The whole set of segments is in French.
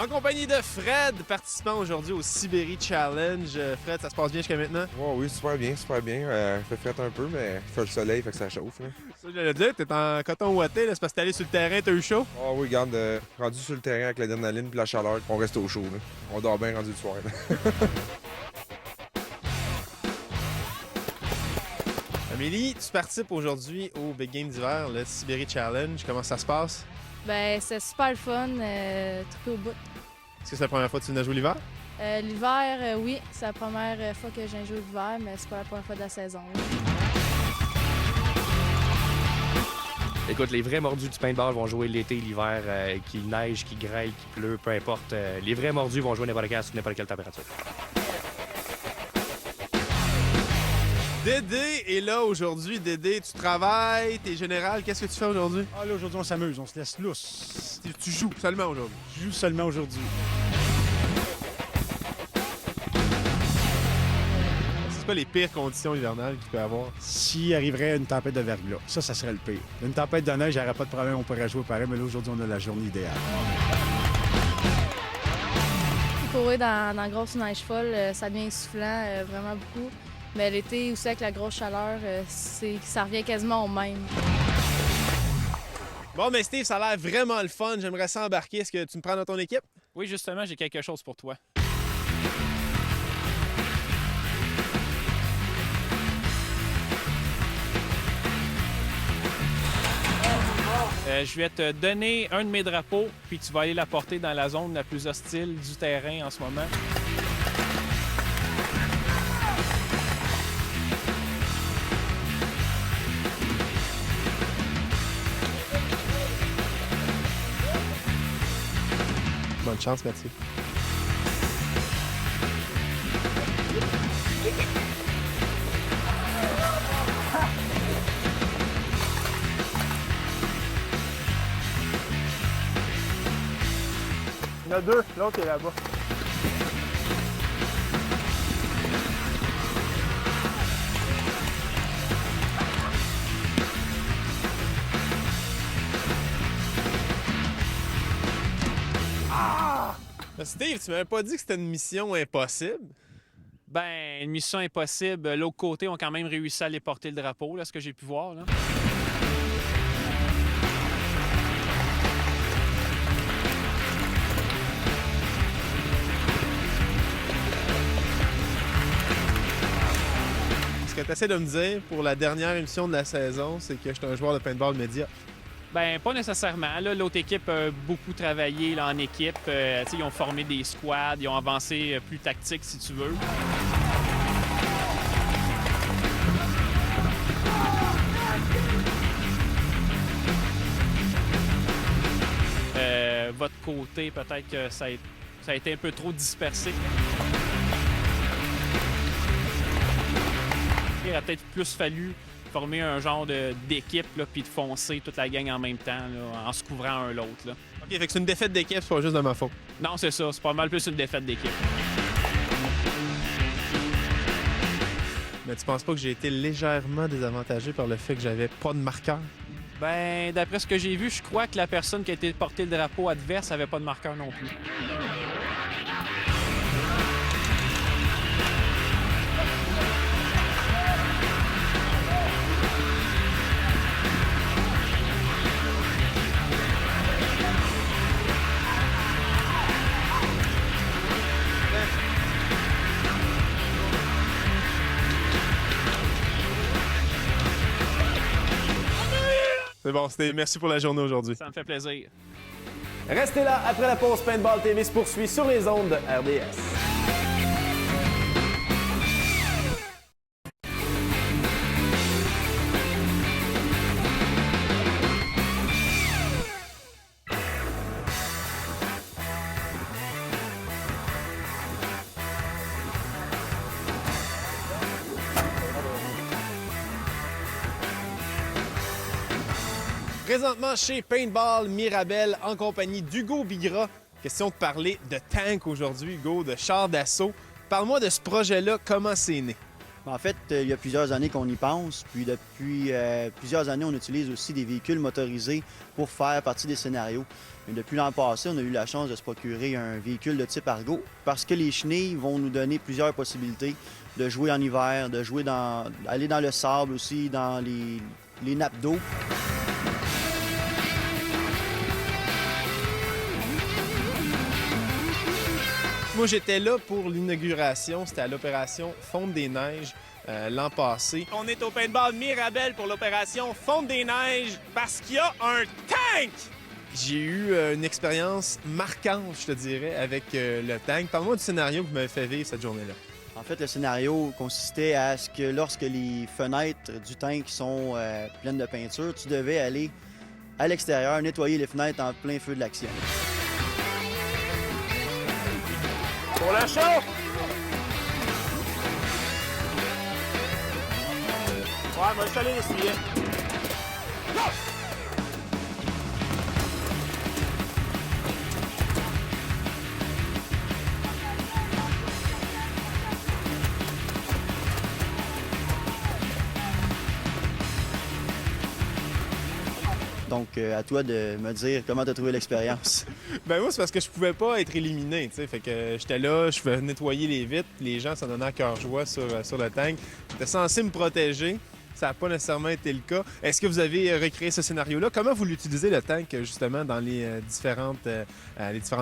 En compagnie de Fred, participant aujourd'hui au Sibérie Challenge. Fred, ça se passe bien jusqu'à maintenant? Oh, oui, super bien, super bien. Il fait fret un peu, mais il fait le soleil, fait que ça chauffe. Là. Ça, j'allais dire, t'es en coton ouaté, là, c'est parce que t'es allé sur le terrain, t'as eu chaud? Oh oui, regarde, rendu sur le terrain avec l'adrénaline et la chaleur, on reste au chaud. Là. On dort bien rendu le soir. Là. Amélie, tu participes aujourd'hui au Big Game d'hiver, le Sibérie Challenge. Comment ça se passe? Ben, c'est super le fun, trippé au bout. Est-ce que c'est la première fois que tu viens jouer l'hiver? L'hiver, oui, c'est la première fois que j'ai joué l'hiver, mais c'est pas la première fois de la saison. Là. Écoute, les vrais mordus du paintball vont jouer l'été, l'hiver, qu'il neige, qu'il grêle, qu'il pleut, peu importe. Les vrais mordus vont jouer n'importe quand, sous n'importe quelle température. Dédé est là aujourd'hui. Dédé, tu travailles, t'es général. Qu'est-ce que tu fais aujourd'hui? Ah là, aujourd'hui, on s'amuse, on se laisse lousse. Tu joues seulement aujourd'hui. Je joue seulement aujourd'hui. C'est quoi les pires conditions hivernales qu'il peut y avoir? S'il arriverait une tempête de verglas, ça serait le pire. Une tempête de neige, il n'y aurait pas de problème, on pourrait jouer pareil, mais là, aujourd'hui, on a la journée idéale. Courir dans la grosse neige folle, ça devient essoufflant, vraiment beaucoup. Mais l'été aussi, avec la grosse chaleur, ça revient quasiment au même. Bon, mais Steve, ça a l'air vraiment le fun. J'aimerais ça embarquer. Est-ce que tu me prends dans ton équipe? Oui, justement, j'ai quelque chose pour toi. Je vais te donner un de mes drapeaux, puis tu vas aller la porter dans la zone la plus hostile du terrain en ce moment. Bonne chance, Mathieu. Il y en a deux, l'autre est là-bas. Steve, tu m'avais pas dit que c'était une mission impossible? Ben, une mission impossible. L'autre côté ont quand même réussi à aller porter le drapeau, là, ce que j'ai pu voir. Là. Ce que tu essaies de me dire pour la dernière émission de la saison, c'est que je suis un joueur de paintball média. Ben, pas nécessairement. Là, l'autre équipe a beaucoup travaillé là, en équipe. Ils ont formé des squads, ils ont avancé plus tactique, si tu veux. Votre côté, peut-être que ça a été un peu trop dispersé. Il aurait peut-être plus fallu former un genre d'équipe puis de foncer toute la gang en même temps là, en se couvrant un l'autre. Là. OK, fait que c'est une défaite d'équipe, c'est pas juste de ma faute. Non, c'est ça. C'est pas mal plus une défaite d'équipe. Mais tu penses pas que j'ai été légèrement désavantagé par le fait que j'avais pas de marqueur? Ben, d'après ce que j'ai vu, je crois que la personne qui a été porter le drapeau adverse avait pas de marqueur non plus. C'est bon, merci pour la journée aujourd'hui. Ça me fait plaisir. Restez là, après la pause, Paintball TV se poursuit sur les ondes de RDS. Présentement chez Paintball Mirabel en compagnie d'Hugo Bigra. Question de parler de tank aujourd'hui, Hugo, de char d'assaut. Parle-moi de ce projet-là, comment c'est né? En fait, il y a plusieurs années qu'on y pense, puis depuis plusieurs années, on utilise aussi des véhicules motorisés pour faire partie des scénarios. Mais depuis l'an passé, on a eu la chance de se procurer un véhicule de type Argo parce que les chenilles vont nous donner plusieurs possibilités de jouer en hiver, de jouer aller dans le sable aussi, dans les nappes d'eau. Moi, j'étais là pour l'inauguration. C'était à l'opération Fonte des Neiges l'an passé. On est au paintball Mirabel pour l'opération Fonte des Neiges parce qu'il y a un tank! J'ai eu une expérience marquante, je te dirais, avec le tank. Parle-moi du scénario que vous m'avez fait vivre cette journée-là. En fait, le scénario consistait à ce que lorsque les fenêtres du tank sont pleines de peinture, tu devais aller à l'extérieur nettoyer les fenêtres en plein feu de l'action. Pour le show! Ouais, moi, je suis allé l'essuyer. Donc, à toi de me dire comment tu as trouvé l'expérience. Ben moi, c'est parce que je pouvais pas être éliminé, tu sais. Fait que j'étais là, je faisais nettoyer les vitres, les gens s'en donnaient à cœur joie sur le tank. J'étais censé me protéger. Ça n'a pas nécessairement été le cas. Est-ce que vous avez recréé ce scénario-là? Comment vous l'utilisez, le tank, justement, dans les différentes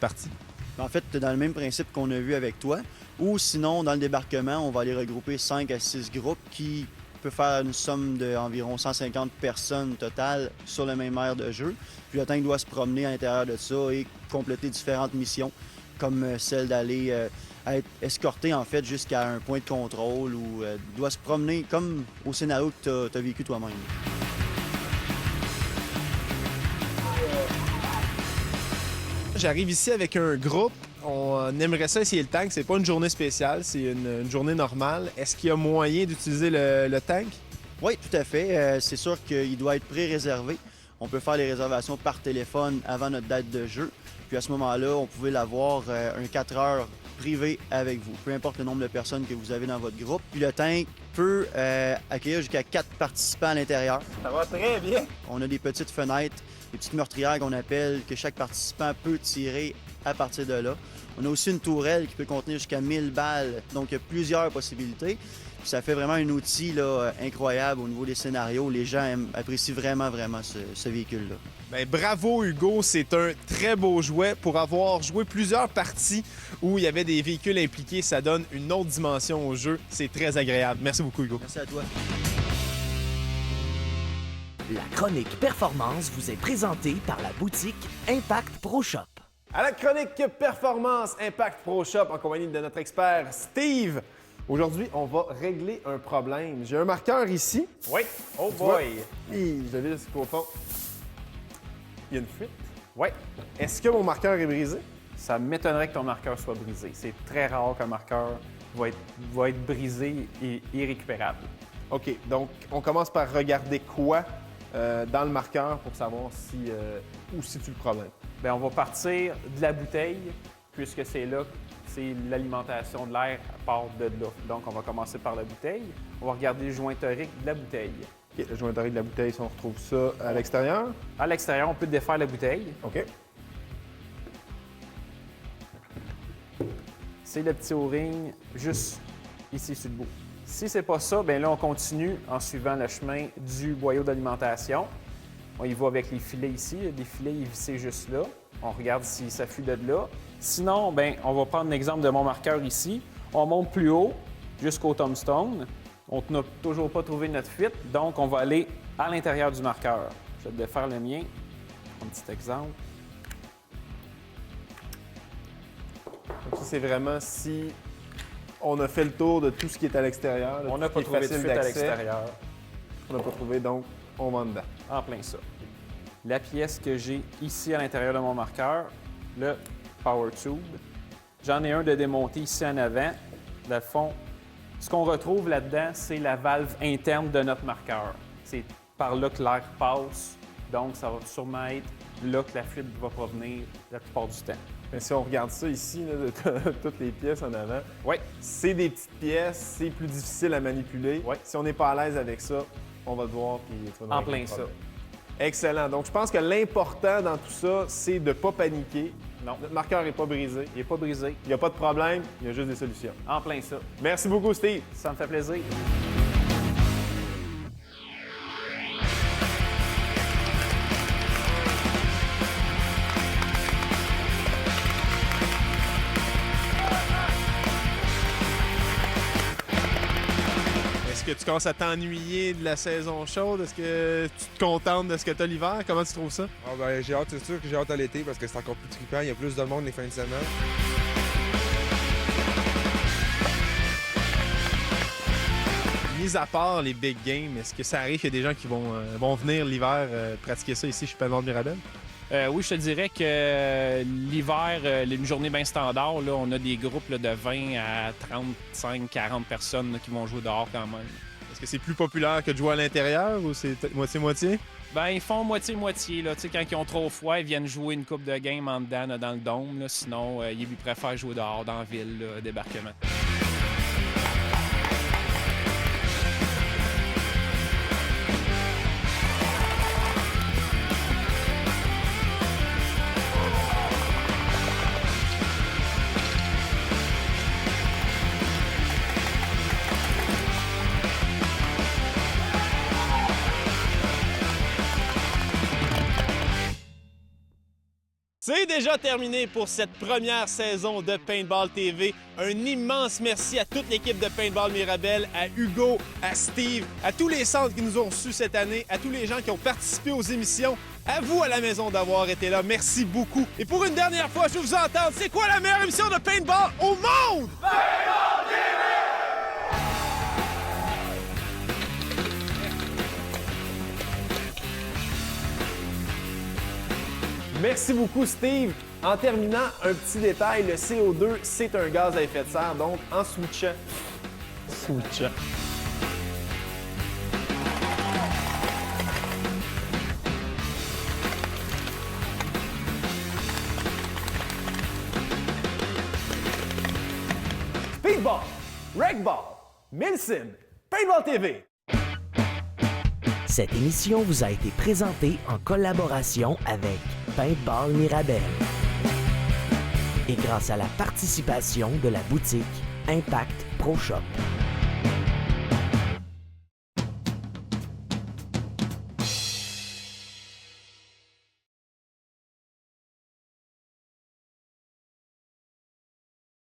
parties? En fait, dans le même principe qu'on a vu avec toi. Ou sinon, dans le débarquement, on va aller regrouper 5 à 6 groupes qui peut faire une somme d'environ 150 personnes totales sur le même aire de jeu. Puis le tank doit se promener à l'intérieur de ça et compléter différentes missions, comme celle d'aller être escorté en fait jusqu'à un point de contrôle ou doit se promener comme au scénario que tu as vécu toi-même. J'arrive ici avec un groupe. On aimerait ça essayer le tank. C'est pas une journée spéciale, c'est une journée normale. Est-ce qu'il y a moyen d'utiliser le tank? Oui, tout à fait. C'est sûr qu'il doit être pré-réservé. On peut faire les réservations par téléphone avant notre date de jeu. Puis à ce moment-là, on pouvait l'avoir un 4 heures privé avec vous, peu importe le nombre de personnes que vous avez dans votre groupe. Puis le tank peut accueillir jusqu'à 4 participants à l'intérieur. Ça va très bien. On a des petites fenêtres, des petites meurtrières qu'on appelle, que chaque participant peut tirer à partir de là. On a aussi une tourelle qui peut contenir jusqu'à 1000 balles, donc il y a plusieurs possibilités. Puis ça fait vraiment un outil là, incroyable au niveau des scénarios. Les gens apprécient vraiment ce véhicule-là. Bien, bravo Hugo, c'est un très beau jouet. Pour avoir joué plusieurs parties où il y avait des véhicules impliqués, ça donne une autre dimension au jeu. C'est très agréable. Merci beaucoup Hugo. Merci à toi. La chronique performance vous est présentée par la boutique Impact Pro Shop. À la chronique Performance Impact Pro Shop en compagnie de notre expert Steve. Aujourd'hui, on va régler un problème. J'ai un marqueur ici. Oui. Oh Tu vois? boy. Je le vis qu'au fond. Il y a une fuite. Oui. Est-ce que mon marqueur est brisé? Ça m'étonnerait que ton marqueur soit brisé. C'est très rare qu'un marqueur va être brisé et irrécupérable. OK, donc on commence par regarder quoi dans le marqueur pour savoir où situe le problème. Bien, on va partir de la bouteille, puisque c'est là c'est l'alimentation de l'air part de là. Donc, on va commencer par la bouteille. On va regarder le joint torique de la bouteille. OK, le joint torique de la bouteille, si on retrouve ça à l'extérieur. À l'extérieur, on peut défaire la bouteille. OK. C'est le petit O-ring juste ici sur le bout. Si c'est pas ça, bien là, on continue en suivant le chemin du boyau d'alimentation. On y va avec les filets ici. Il y a des filets vissés juste là. On regarde si ça fuit de là. Sinon, bien, on va prendre l'exemple de mon marqueur ici. On monte plus haut jusqu'au tombstone. On n'a toujours pas trouvé notre fuite, donc on va aller à l'intérieur du marqueur. Je vais te défaire le mien. Un petit exemple. Donc, ça, c'est vraiment si on a fait le tour de tout ce qui est à l'extérieur. On n'a pas trouvé de fuite à l'extérieur. On n'a pas trouvé, donc on va dedans. En plein ça. La pièce que j'ai ici à l'intérieur de mon marqueur, le Power Tube. J'en ai un de démonté ici en avant. Dans le fond, ce qu'on retrouve là-dedans, c'est la valve interne de notre marqueur. C'est par là que l'air passe Donc, ça va sûrement être là que la fuite va provenir la plupart du temps. Mais si on regarde ça ici, là, de toutes les pièces en avant, Oui, c'est des petites pièces, c'est plus difficile à manipuler. Ouais. Si on n'est pas à l'aise avec ça, on va devoir. Puis tu vas nous en régler plein le ça. problème. Excellent. Donc, je pense que l'important dans tout ça, c'est de ne pas paniquer. Non, Notre marqueur n'est pas brisé. il n'est pas brisé. Il n'y a pas de problème, il y a juste des solutions. En plein ça. Merci beaucoup, Steve. Ça me fait plaisir. Est-ce que tu commences à t'ennuyer de la saison chaude? Est-ce que tu te contentes de ce que tu as l'hiver? Comment tu trouves ça? Ah ben, j'ai hâte, c'est sûr que j'ai hâte à l'été parce que c'est encore plus trippant. Il y a plus de monde les fins de semaine. Mis à part les big games, est-ce que ça arrive qu'il y a des gens qui vont venir l'hiver pratiquer ça ici chez Paintball Mirabel? Oui, je te dirais que l'hiver, une journée bien standard, là, on a des groupes là, de 20 à 35, 40 personnes là, qui vont jouer dehors quand même. Est-ce que c'est plus populaire que de jouer à l'intérieur ou c'est moitié-moitié? Ben, ils font moitié-moitié. Là. Tu sais, quand ils ont trop froid, ils viennent jouer une coupe de game en dedans, là, dans le dôme. Là. Sinon, ils lui préfèrent jouer dehors, dans la ville, là, débarquement. C'est déjà terminé pour cette première saison de Paintball TV. Un immense merci à toute l'équipe de Paintball Mirabel, à Hugo, à Steve, à tous les centres qui nous ont reçus cette année, à tous les gens qui ont participé aux émissions. À vous à la maison d'avoir été là. Merci beaucoup. Et pour une dernière fois, je veux vous entendre. C'est quoi la meilleure émission de Paintball au monde? Paintball TV! Merci beaucoup, Steve. En terminant, un petit détail, le CO2, c'est un gaz à effet de serre, donc en switchant. Speedball, Ragball, Milsim, Paintball TV. Cette émission vous a été présentée en collaboration avec Paintball Mirabel et grâce à la participation de la boutique Impact Pro Shop.